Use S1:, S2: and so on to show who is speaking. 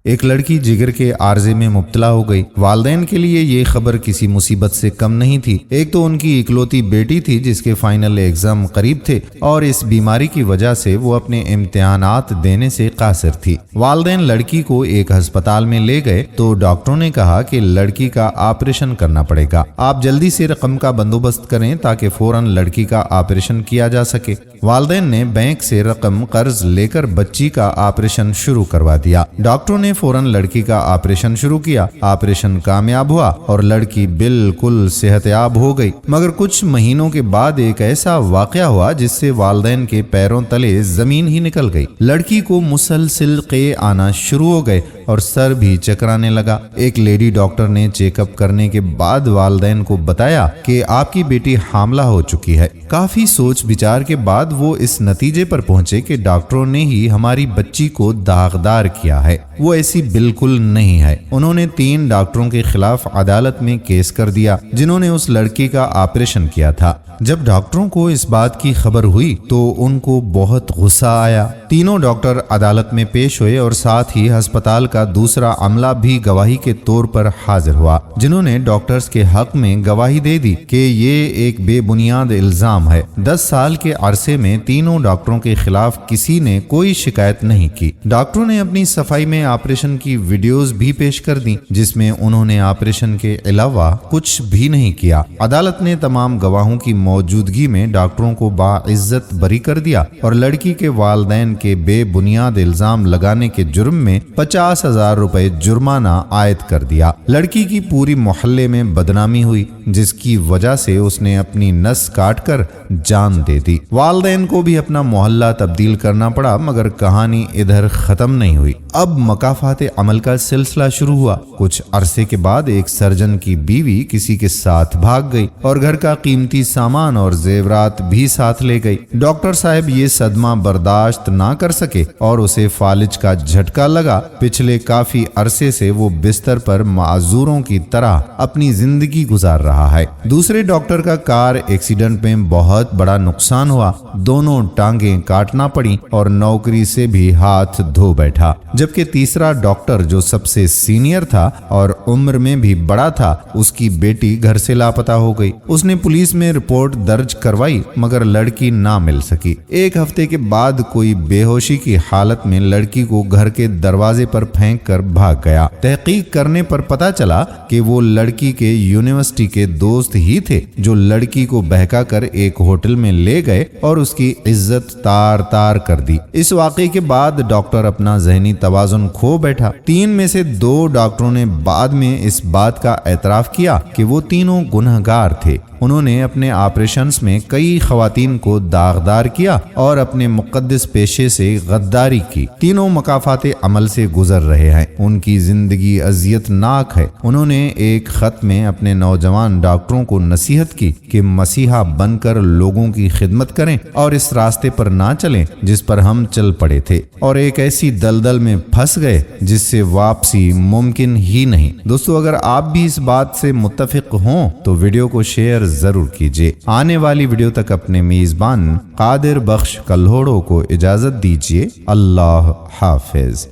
S1: ایک لڑکی جگر کے عارضے میں مبتلا ہو گئی۔ والدین کے لیے یہ خبر کسی مصیبت سے کم نہیں تھی۔ ایک تو ان کی اکلوتی بیٹی تھی جس کے فائنل ایگزام قریب تھے اور اس بیماری کی وجہ سے وہ اپنے امتحانات دینے سے قاصر تھی۔ والدین لڑکی کو ایک ہسپتال میں لے گئے تو ڈاکٹروں نے کہا کہ لڑکی کا آپریشن کرنا پڑے گا، آپ جلدی سے رقم کا بندوبست کریں تاکہ فوراً لڑکی کا آپریشن کیا جا سکے۔ والدین نے بینک سے رقم قرض لے کر بچی کا آپریشن شروع کروا دیا۔ ڈاکٹروں نے فوراً لڑکی کا آپریشن شروع کیا۔ آپریشن کامیاب ہوا اور لڑکی بالکل صحت یاب ہو گئی، مگر کچھ مہینوں کے بعد ایک ایسا واقعہ ہوا جس سے والدین کے پیروں تلے زمین ہی نکل گئی۔ لڑکی کو مسلسل قے آنا شروع ہو گئے اور سر بھی چکرانے لگا۔ ایک لیڈی ڈاکٹر نے چیک اپ کرنے کے بعد والدین کو بتایا کہ آپ کی بیٹی حاملہ ہو چکی ہے۔ کافی سوچ بچار کے بعد وہ اس نتیجے پر پہنچے کہ ڈاکٹروں نے ہی ہماری بچی کو داغدار کیا ہے، وہ ایسی بالکل نہیں ہے۔ انہوں نے 3 ڈاکٹروں کے خلاف عدالت میں کیس کر دیا جنہوں نے اس لڑکی کا آپریشن کیا تھا۔ جب ڈاکٹروں کو اس بات کی خبر ہوئی تو ان کو بہت غصہ آیا۔ تینوں ڈاکٹر عدالت میں پیش ہوئے اور ساتھ ہی ہسپتال کا دوسرا عملہ بھی گواہی کے طور پر حاضر ہوا، جنہوں نے ڈاکٹرز کے حق میں گواہی دے دی کہ یہ ایک بے بنیاد الزام ہے۔ 10 سال کے عرصے میں تینوں ڈاکٹروں کے خلاف کسی نے کوئی شکایت نہیں کی۔ ڈاکٹروں نے اپنی صفائی میں آپریشن کی ویڈیوز بھی پیش کر دیں جس میں انہوں نے آپریشن کے علاوہ کچھ بھی نہیں کیا۔ عدالت نے تمام گواہوں کی موجودگی میں ڈاکٹروں کو باعزت بری کر دیا اور لڑکی کے والدین کے بے بنیاد الزام لگانے کے جرم میں 50,000 روپے جرمانہ عائد کر دیا۔ لڑکی کی پوری محلے میں بدنامی ہوئی جس کی وجہ سے اس نے اپنی نس کاٹ کر جان دے دی۔ والدین کو بھی اپنا محلہ تبدیل کرنا پڑا، مگر کہانی ادھر ختم نہیں ہوئی۔ اب مکافات عمل کا سلسلہ شروع ہوا۔ کچھ عرصے کے بعد ایک سرجن کی بیوی کسی کے ساتھ بھاگ گئی اور گھر کا قیمتی سامان اور زیورات بھی ساتھ لے گئی۔ ڈاکٹر صاحب یہ صدمہ برداشت نہ کر سکے اور اسے فالج کا جھٹکا لگا۔ پچھلے کافی عرصے سے وہ بستر پر معذوروں کی طرح اپنی زندگی گزار رہا ہے۔ دوسرے ڈاکٹر کا کار ایکسیڈنٹ میں بہت بڑا نقصان ہوا، دونوں ٹانگیں کاٹنا پڑی اور نوکری سے بھی ہاتھ دھو بیٹھا، جبکہ تیسرا ڈاکٹر جو سب سے سینئر تھا اور عمر میں بھی بڑا تھا، اس کی بیٹی گھر سے لاپتہ ہو گئی۔ اس نے پولیس میں رپورٹ درج کروائی مگر لڑکی نہ مل سکی۔ 1 ہفتے کے بعد کوئی بے ہوشی کی حالت میں لڑکی کو گھر کے دروازے پر پھینک کر بھاگ گیا۔ تحقیق کرنے پر پتا چلا کہ وہ لڑکی کے یونیورسٹی کے دوست ہی تھے جو لڑکی کو بہکا کر ایک ہوٹل میں لے گئے اور اس کی عزت تار تار کر دی۔ اس واقعے کے بعد ڈاکٹر اپنا ذہنی توازن کھو بیٹھا۔ 3 میں سے 2 ڈاکٹروں نے بعد میں اس بات کا اعتراف کیا کہ وہ تینوں گنہگار تھے۔ انہوں نے اپنے آپریشنز میں کئی خواتین کو داغدار کیا اور اپنے مقدس پیشے سے غداری کی۔ تینوں مکافات عمل سے گزر رہے ہیں، ان کی زندگی اذیت ناک ہے۔ انہوں نے ایک خط میں اپنے نوجوان ڈاکٹروں کو نصیحت کی کہ مسیحا بن کر لوگوں کی خدمت کریں اور اس راستے پر نہ چلیں جس پر ہم چل پڑے تھے اور ایک ایسی دلدل میں پھنس گئے جس سے واپسی ممکن ہی نہیں۔ دوستو، اگر آپ بھی اس بات سے متفق ہوں تو ویڈیو کو شیئر ضرور کیجیے۔ آنے والی ویڈیو تک اپنے میزبان قادر بخش کلہوڑو کو اجازت دیجیے۔ اللہ حافظ۔